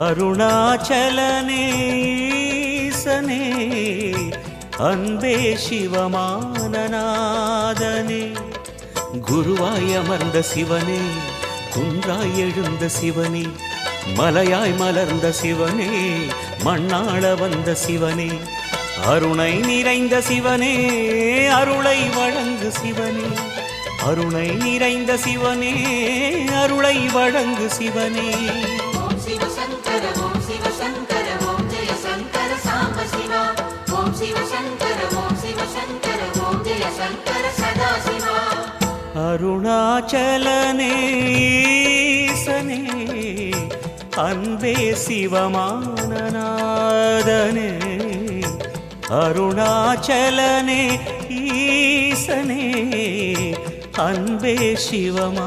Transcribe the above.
அருணாச்சலனே ஈசனே அன்பே சிவமானநாதனே குருவாய் அமர்ந்த சிவனே குன்றாய் எழுந்த சிவனே மலையாய் மலர்ந்த சிவனே மண்ணாள வந்த சிவனே அருணை நிறைந்த சிவனே அருளை வழங்கு சிவனே அருணை நிறைந்த சிவனே அருளை வழங்கு சிவனே அருணாச்சலனே ஈசனே அன்பே சிவமானநாதனே அருணாச்சலனே ஈசனே அன்பே சிவமானநாதனே